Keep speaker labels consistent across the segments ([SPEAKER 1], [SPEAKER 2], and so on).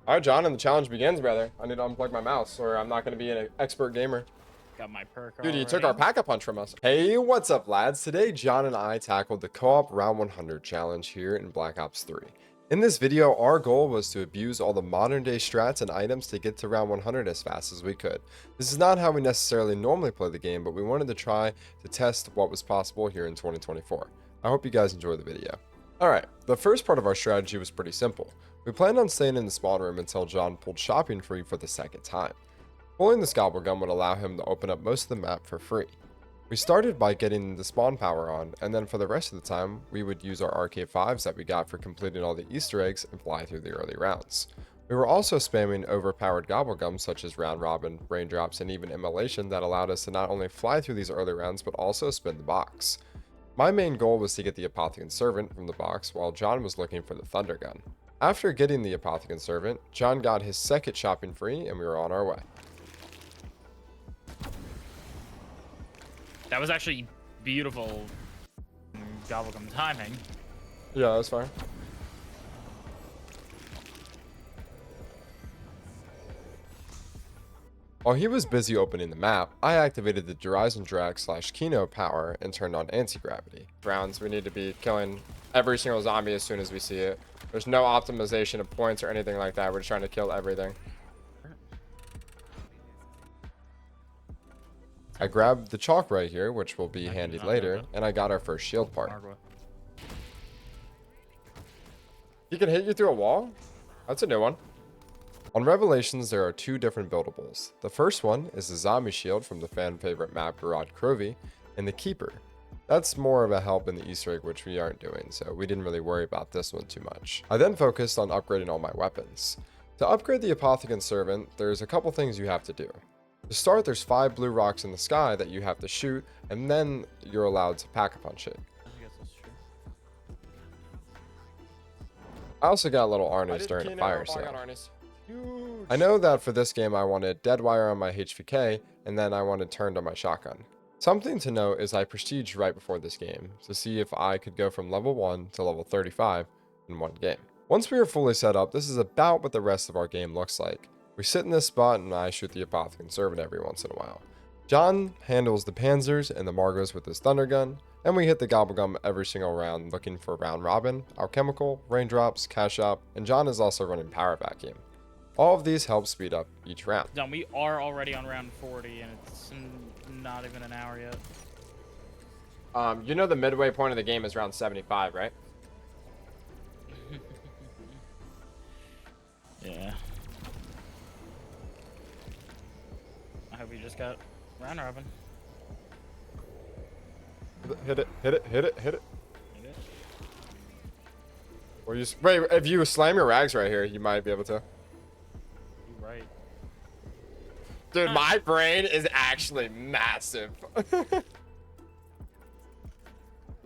[SPEAKER 1] All right, John, and the challenge begins, brother. I need to unplug my mouse, or I'm not going to be an expert gamer.
[SPEAKER 2] Got my perk
[SPEAKER 1] Dude,
[SPEAKER 2] already.
[SPEAKER 1] he took our pack-a-punch from us. Hey, what's up, lads? Today, John and I tackled the co-op round 100 challenge here in Black Ops 3. In this video, our goal was to abuse all the modern-day strats and items to get to round 100 as fast as we could. This is not how we necessarily normally play the game, but we wanted to try to test what was possible here in 2024. I hope you guys enjoy the video. Alright, the first part of our strategy was pretty simple. We planned on staying in the spawn room until John pulled shopping free for the second time. Pulling this gobble gun would allow him to open up most of the map for free. We started by getting the spawn power on, and then for the rest of the time, we would use our RK5s that we got for completing all the Easter eggs and fly through the early rounds. We were also spamming overpowered gobble gums such as round robin, raindrops, and even immolation that allowed us to not only fly through these early rounds but also spin the box. My main goal was to get the Apothecon Servant from the box while John was looking for the Thunder Gun. After getting the Apothecon Servant, John got his second shopping free and we were on our way.
[SPEAKER 2] That was actually beautiful gobblegum timing.
[SPEAKER 1] Yeah, that's fine. While he was busy opening the map, I activated the Horizon Drag / Kino power and turned on anti-gravity. Rounds, we need to be killing every single zombie as soon as we see it. There's no optimization of points or anything like that. We're just trying to kill everything. I grabbed the chalk right here, which will be handy later, and I got our first shield part. He can hit you through a wall? That's a new one. On Revelations, there are two different buildables. The first one is the zombie shield from the fan favorite map Garage Crovy, and the Keeper. That's more of a help in the Easter egg, which we aren't doing, so we didn't really worry about this one too much. I then focused on upgrading all my weapons. To upgrade the Apothecon Servant, there's a couple things you have to do. To start, there's 5 blue rocks in the sky that you have to shoot, and then you're allowed to pack-a-punch it.
[SPEAKER 2] I guess that's true.
[SPEAKER 1] I also got a little Arnis during the fire sale. I know that for this game I wanted dead wire on my HVK, and then I wanted turned on my shotgun. Something to note is I prestiged right before this game, to see if I could go from level 1 to level 35 in one game. Once we are fully set up, this is about what the rest of our game looks like. We sit in this spot and I shoot the Apothecon Servant every once in a while. John handles the Panzers and the Margos with his Thunder Gun, and we hit the Gobblegum every single round looking for Round Robin, Alchemical, Raindrops, Cash Up, and John is also running Power Vacuum. All of these help speed up each round.
[SPEAKER 2] Done. We are already on round 40 and it's not even an hour yet.
[SPEAKER 1] You know the midway point of the game is round 75, right?
[SPEAKER 2] Yeah. I hope you just got round robin.
[SPEAKER 1] Hit it, hit it, hit it, hit it.
[SPEAKER 2] Hit it.
[SPEAKER 1] Or you wait, if you slam your rags right here, you might be able to.
[SPEAKER 2] You're right.
[SPEAKER 1] Dude, my brain is actually massive.
[SPEAKER 2] Was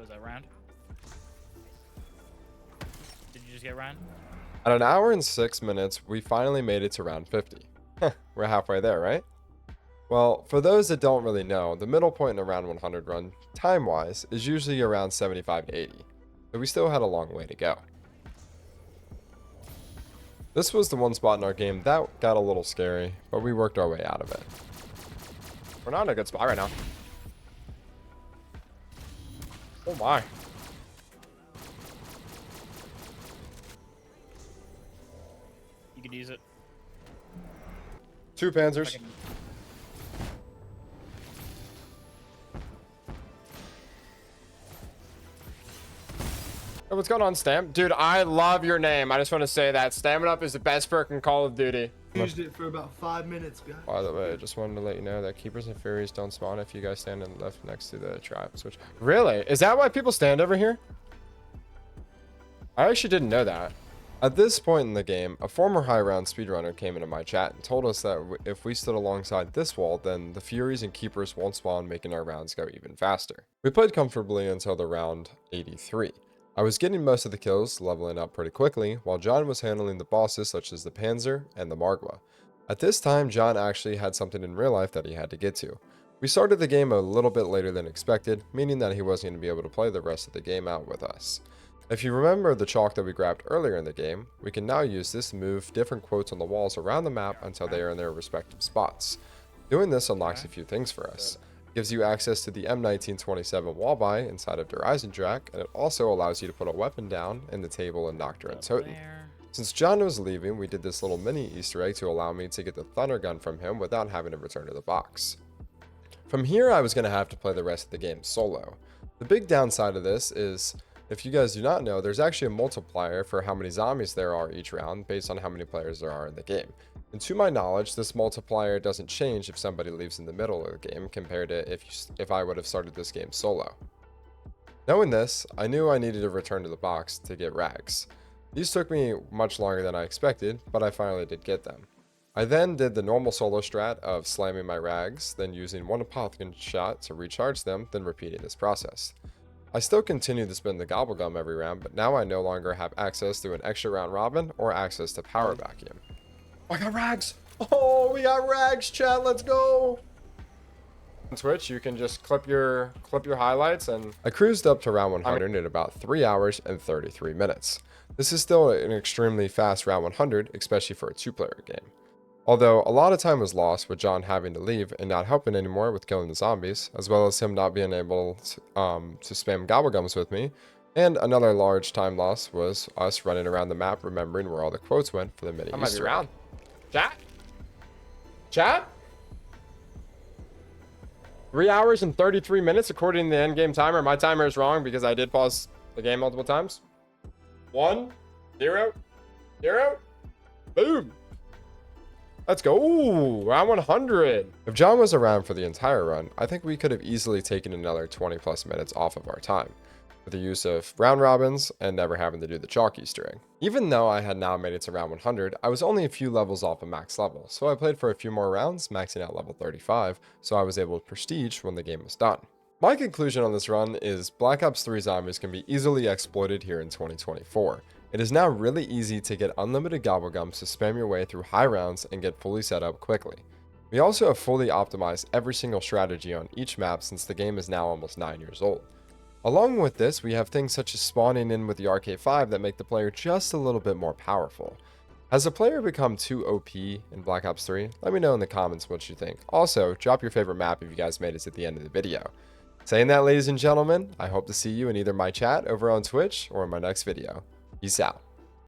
[SPEAKER 2] that round? Did you just get round?
[SPEAKER 1] At an hour and 6 minutes, we finally made it to round 50. We're halfway there, right? Well, for those that don't really know, the middle point in a round 100 run, time-wise, is usually around 75 to 80, but we still had a long way to go. This was the one spot in our game that got a little scary, but we worked our way out of it. We're not in a good spot right now. Oh my.
[SPEAKER 2] You could use it.
[SPEAKER 1] 2 Panzers. Hey, what's going on, Stam? Dude, I love your name. I just want to say that. Stamming Up is the best perk in Call of Duty.
[SPEAKER 3] Used it for about 5 minutes, guys.
[SPEAKER 1] By the way, I just wanted to let you know that Keepers and Furies don't spawn if you guys stand in the left next to the trap switch. Really? Is that why people stand over here? I actually didn't know that. At this point in the game, a former high round speedrunner came into my chat and told us that if we stood alongside this wall, then the Furies and Keepers won't spawn, making our rounds go even faster. We played comfortably until the round 83. I was getting most of the kills, leveling up pretty quickly, while John was handling the bosses such as the Panzer and the Margwa. At this time, John actually had something in real life that he had to get to. We started the game a little bit later than expected, meaning that he wasn't going to be able to play the rest of the game out with us. If you remember the chalk that we grabbed earlier in the game, we can now use this to move different quotes on the walls around the map until they are in their respective spots. Doing this unlocks a few things for us. It gives you access to the M1927 wall buy inside of Der Eisendrache, and it also allows you to put a weapon down in the table in Nocturne Toten. Since John was leaving, we did this little mini Easter egg to allow me to get the Thunder Gun from him without having to return to the box. From here, I was going to have to play the rest of the game solo. The big downside of this is, if you guys do not know, there's actually a multiplier for how many zombies there are each round based on how many players there are in the game. And to my knowledge, this multiplier doesn't change if somebody leaves in the middle of the game compared to if I would have started this game solo. Knowing this, I knew I needed to return to the box to get rags. These took me much longer than I expected, but I finally did get them. I then did the normal solo strat of slamming my rags, then using one apothecary shot to recharge them, then repeating this process. I still continue to spin the gobble gum every round, but now I no longer have access to an extra round robin or access to power vacuum. I got rags! Oh, we got rags, chat, let's go! On Twitch, you can just clip your highlights, and I cruised up to round 100 in about 3 hours and 33 minutes. This is still an extremely fast round 100, especially for a 2-player game. Although a lot of time was lost with John having to leave and not helping anymore with killing the zombies, as well as him not being able to spam gobblegums with me, and another large time loss was us running around the map remembering where all the quotes went for the mini Easter egg. Chat? Chat? 3 hours and 33 minutes according to the end game timer. My timer is wrong because I did pause the game multiple times. 1, 0, 0, boom. Let's go. Ooh, round 100. If John was around for the entire run, I think we could have easily taken another 20 plus minutes off of our time with the use of round robins and never having to do the chalk Easter egg. Even though I had now made it to round 100, I was only a few levels off of max level, so I played for a few more rounds, maxing out level 35, so I was able to prestige when the game was done. My conclusion on this run is Black Ops 3 zombies can be easily exploited here in 2024. It is now really easy to get unlimited gobblegums to spam your way through high rounds and get fully set up quickly. We also have fully optimized every single strategy on each map since the game is now almost 9 years old. Along with this, we have things such as spawning in with the RK5 that make the player just a little bit more powerful. Has a player become too OP in Black Ops 3? Let me know in the comments what you think. Also, drop your favorite map if you guys made it to the end of the video. Saying that, ladies and gentlemen, I hope to see you in either my chat over on Twitch or in my next video. Peace out.